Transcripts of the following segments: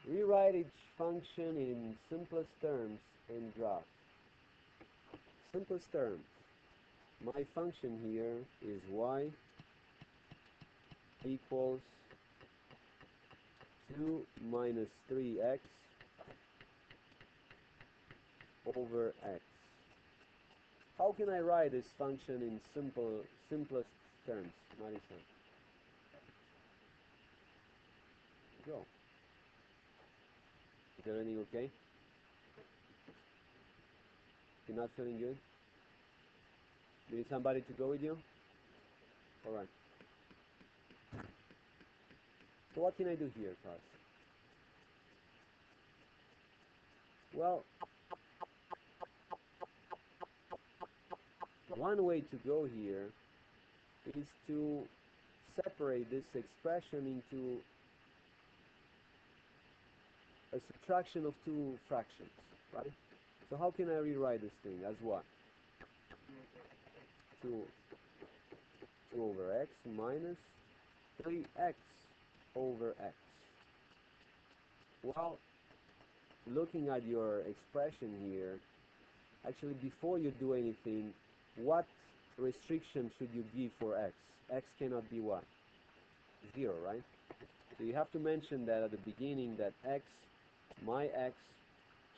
Rewrite each function in simplest terms and graph. Simplest terms. My function here is y equals 2 minus 3x over x. How can I write this function in simplest terms, Marisa? Go. Is everything okay? You're not feeling good? Do you need somebody to go with you? All right. So what can I do here, class? Well, one way to go here is to separate this expression into a subtraction of two fractions, right? So how can I rewrite this thing as what? 2 over x minus 3x over x. Well, looking at your expression here, actually before you do anything, what restriction should you give for x? X cannot be what? 0, right? So you have to mention that at the beginning that my x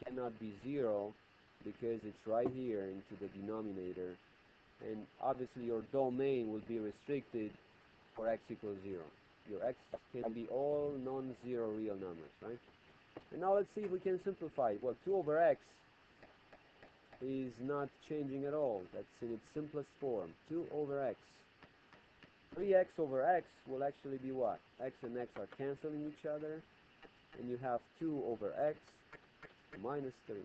cannot be 0 because it's right here into the denominator, and obviously your domain will be restricted for x equals 0. Your x can be all non-zero real numbers, right? And now let's see if we can simplify it. Well, 2 over x is not changing at all. That's in its simplest form. 2 over x. 3x over x will actually be what? X and x are canceling each other, and you have 2 over x minus 3.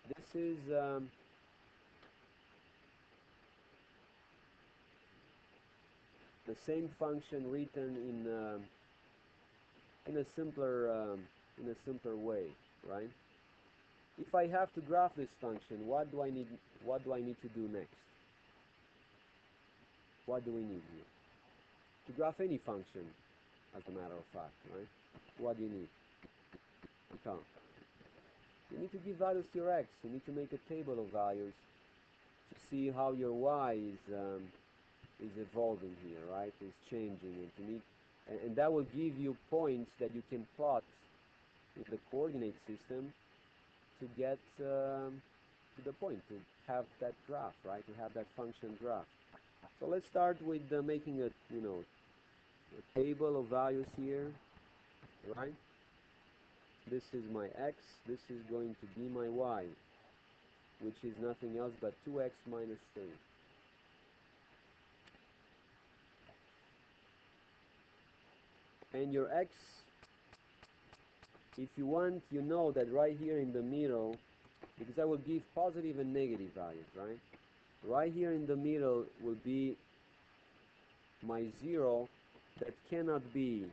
This is the same function written in a simpler way, right? If I have to graph this function, what do I need to do next? What do we need here? To graph any function, as a matter of fact, right? What do you need? Count. You need to give values to your x. You need to make a table of values to see how your y is evolving here, right? Is changing, and that will give you points that you can plot in the coordinate system to get to the point, to have that graph, right? To have that function graph. So let's start with making a table of values here, right? This is my x, this is going to be my y, which is nothing else but 2x minus 3. And your x, if you want, you know that right here in the middle, because I will give positive and negative values, right? Right here in the middle will be my 0 that cannot be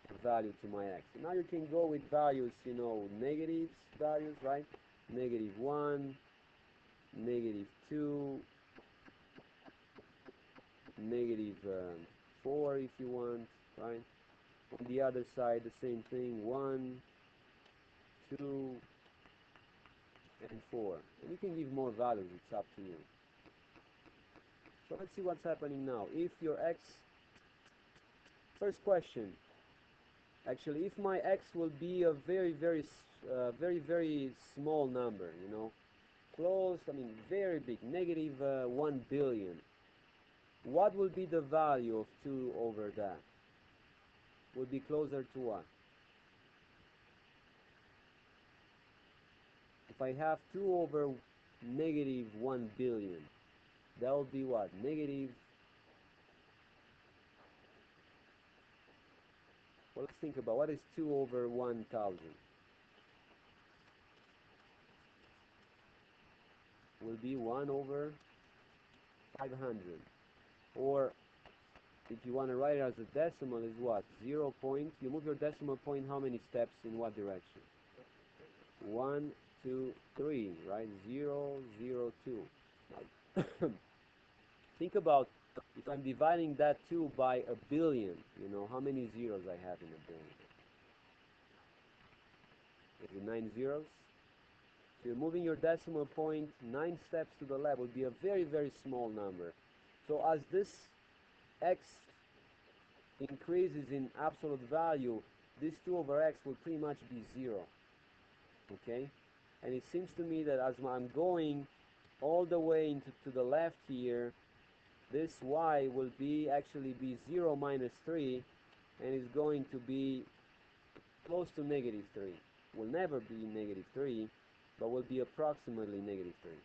a value to my x. Now you can go with values, negative values, right? -1, -2, -4 if you want, right? On the other side, the same thing, 1, 2, and 4. And you can give more values, it's up to you. So let's see what's happening now. If your x, first question, actually, if my x will be a very, very small number, close, very big, -1 billion, what will be the value of 2 over that? Would be closer to what? If I have 2 over -1 billion, that will be what? Well, let's think about what is 2 over 1,000. Will be 1 over 500. Or if you want to write it as a decimal, is what? 0 point. You move your decimal point how many steps in what direction? 1, 2, 3, right? 0, 0, 2. Now, think about If I'm dividing that 2 by a billion, you know, how many zeros I have in a billion? Is it 9 zeros? So you're moving your decimal point 9 steps to the left would be a very, very small number. So as this x increases in absolute value, this 2 over x will pretty much be 0. Okay? And it seems to me that as I'm going all the way into to the left here, this y will be actually be 0 minus 3, and is going to be close to negative 3. Will never be negative 3, but will be approximately negative 3.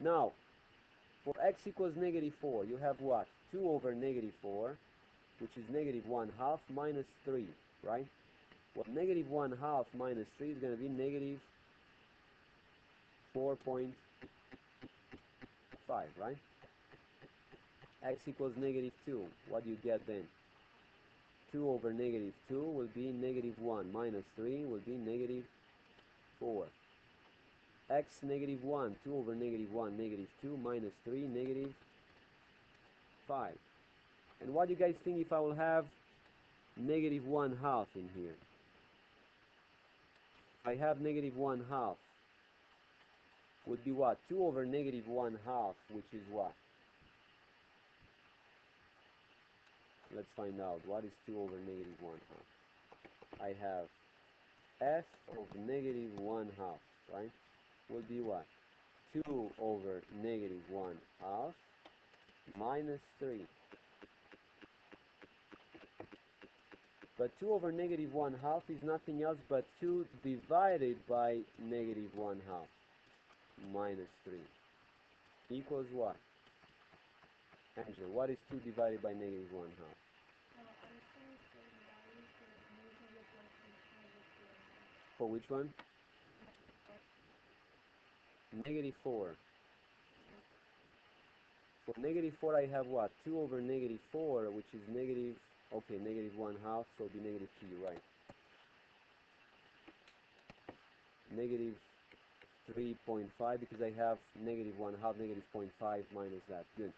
Now, for x equals negative 4, you have what? 2 over negative 4, which is negative 1/2 minus 3, right? Well, negative 1/2 minus 3 is going to be negative 4.5, right? X equals negative 2. What do you get then? 2 over negative 2 will be negative 1 minus 3 will be negative 4. X negative 1, 2 over negative 1, negative 2 minus 3, negative 5. And what do you guys think if I will have negative 1/2 in here? I have negative 1/2 would be what? 2 over negative 1/2, which is what? Let's find out. What is 2 over negative 1/2? I have f of negative 1/2, right? Will be what? 2 over negative 1/2 minus 3. But 2 over negative 1/2 is nothing else but 2 divided by negative 1/2 minus 3 equals what? Angela, what is 2 divided by negative 1/2? For which one? Negative 4. For negative 4 I have what? 2 over negative 4, which is negative, okay, negative 1/2, so it'll be negative 2, right? Negative 3.5, because I have negative 1/2, negative 0.5 minus that. Good.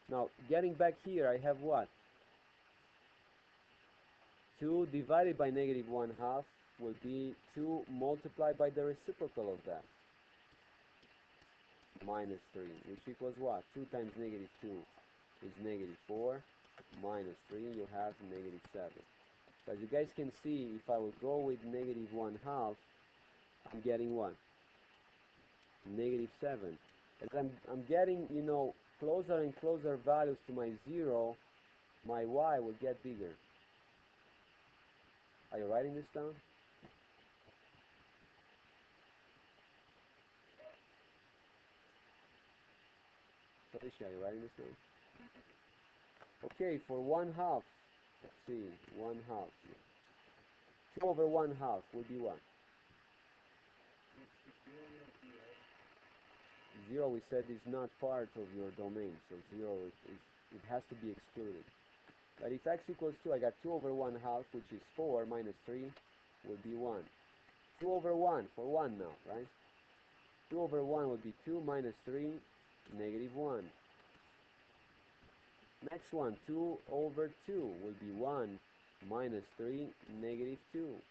Now, getting back here, I have what? 2 divided by negative 1/2 will be 2 multiplied by the reciprocal of that, minus 3, which equals what? 2 times negative 2 is negative 4, minus 3, you have negative 7. So as you guys can see, if I will go with negative 1/2, I'm getting what? Negative 7. As I'm getting, you know, closer and closer values to my 0, my y will get bigger. Are you writing this down? Felicia, are you writing this down? Okay, for 1/2, let's see, 1/2. 2 over 1/2 will be what? 0, we said, is not part of your domain, so 0 it has to be excluded. But if x equals 2, I got 2 over 1/2, which is 4, minus 3 will be 1. 2 over 1, for 1 now, right? 2 over 1 will be 2, minus 3, negative 1. Next one, 2 over 2 will be 1, minus 3, negative 2.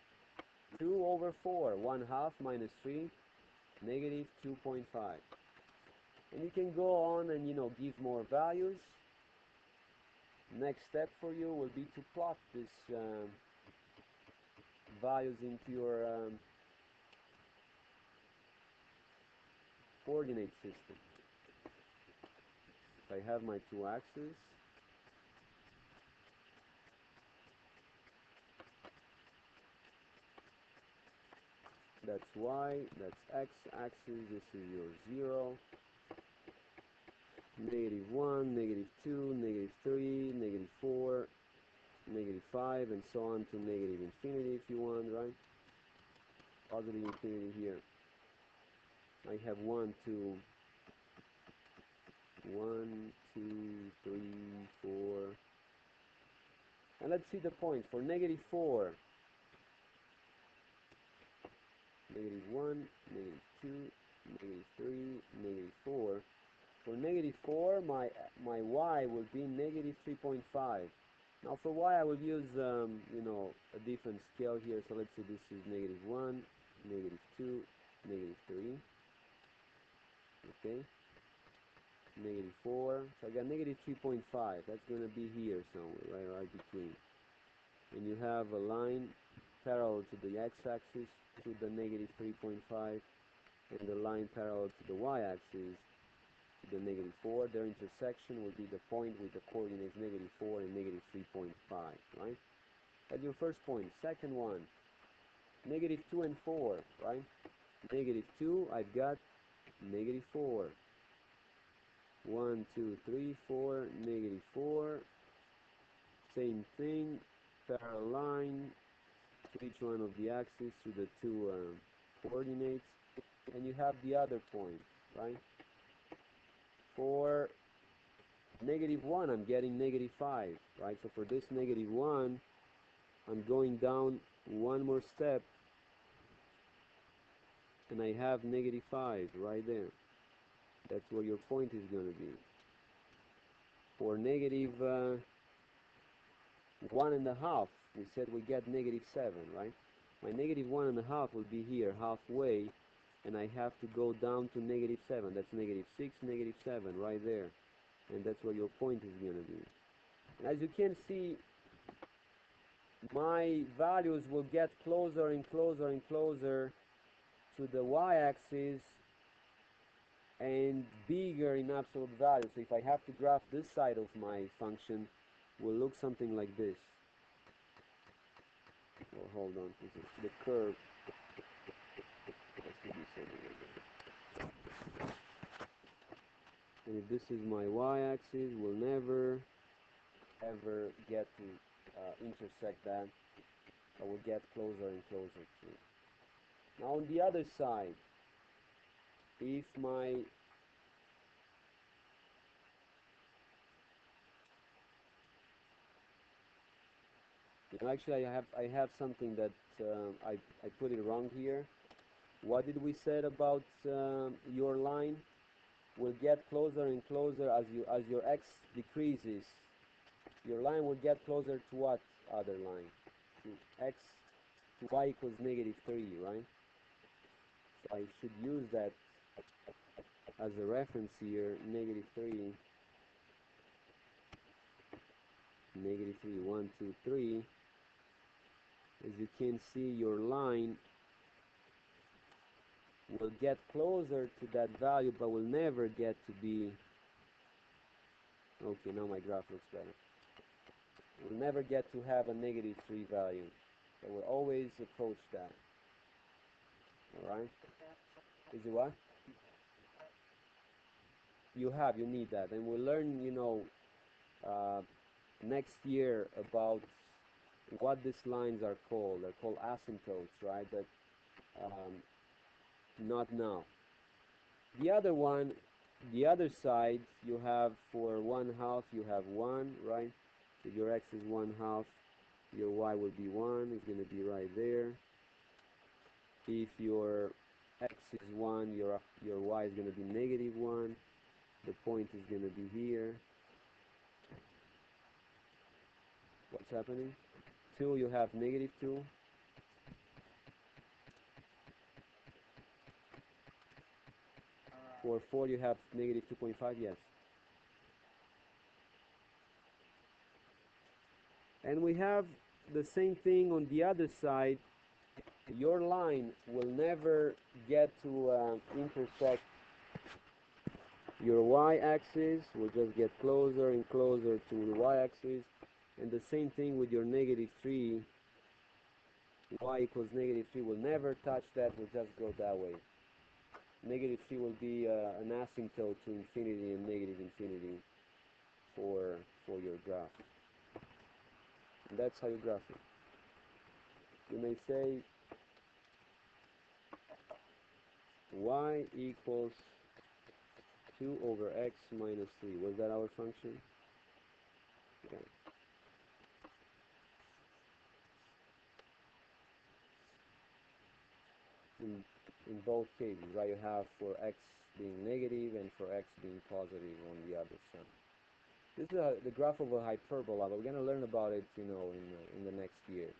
2 over 4, 1/2 minus 3, negative 2.5. And you can go on and, you know, give more values. Next step for you will be to plot these values into your coordinate system. If I have my 2 axes, that's y, that's x-axis, this is your 0, negative 1, negative 2, negative 3, negative 4, negative 5, and so on to negative infinity if you want, right? Positive infinity here. I have 1, 2, 1, 2, 3, 4. And let's see the points. For negative 4, negative 1, negative 2, negative 3, negative 4. For negative 4, my y will be negative 3.5. Now for y, I will use, you know, a different scale here. So let's say this is negative 1, negative 2, negative 3. Okay. Negative 4. So I got negative 3.5. That's going to be here somewhere, right between. And you have a line parallel to the x-axis to the negative 3.5, and the line parallel to the y-axis to the negative 4. Their intersection will be the point with the coordinates negative 4 and negative 3.5, right? That's your first point. Second one, negative 2 and 4, right? Negative 2, I've got negative 4. 1, 2, 3, 4, negative 4. Same thing, parallel line to each one of the axes to the two coordinates. And you have the other point, right? For negative 1, I'm getting negative 5, right? So for this negative 1, I'm going down one more step, and I have negative 5 right there. That's where your point is going to be. For negative 1.5, we said we get negative 7, right? My negative 1.5 will be here, halfway, and I have to go down to negative 7. That's negative 6, negative 7, right there. And that's where your point is going to be. And as you can see, my values will get closer and closer and closer to the y-axis and bigger in absolute value. So if I have to graph this side of my function, will look something like this. Oh, hold on, this is the curve. And if this is my y-axis, we'll never ever get to intersect that. I will get closer and closer to it. Now on the other side, if my actually I have something that I put it wrong here. What did we said about your line? Will get closer and closer as your x decreases. Your line will get closer to what other line? To x to y equals negative 3, right? So I should use that as a reference here, negative 3, negative 3, 1, 2, 3. As you can see, your line will get closer to that value, but will never get to be, okay, now my graph looks better. We'll never get to have a negative 3 value. So we'll always approach that. Alright? Is it what? You need that. And we'll learn, you know, next year about what these lines are called. They're called asymptotes, right? But not now. The other one, the other side, you have for 1/2, you have 1, right? So your x is 1/2, your y will be 1, it's going to be right there. If your x is 1, your y is going to be negative 1. The point is going to be here. What's happening? 2, you have negative 2. For 4, you have negative 2.5, yes. And we have the same thing on the other side. Your line will never get to intersect your y-axis. Will just get closer and closer to the y-axis. And the same thing with your negative 3. Y equals negative 3 will never touch that, will just go that way. Negative 3 will be an asymptote to infinity and negative infinity for your graph. And that's how you graph it. You may say y equals 2 over x minus 3. Was that our function? Okay. In both cases, right, you have for x being negative and for x being positive on the other side. This is the graph of a hyperbola, but we're going to learn about it, in the next years.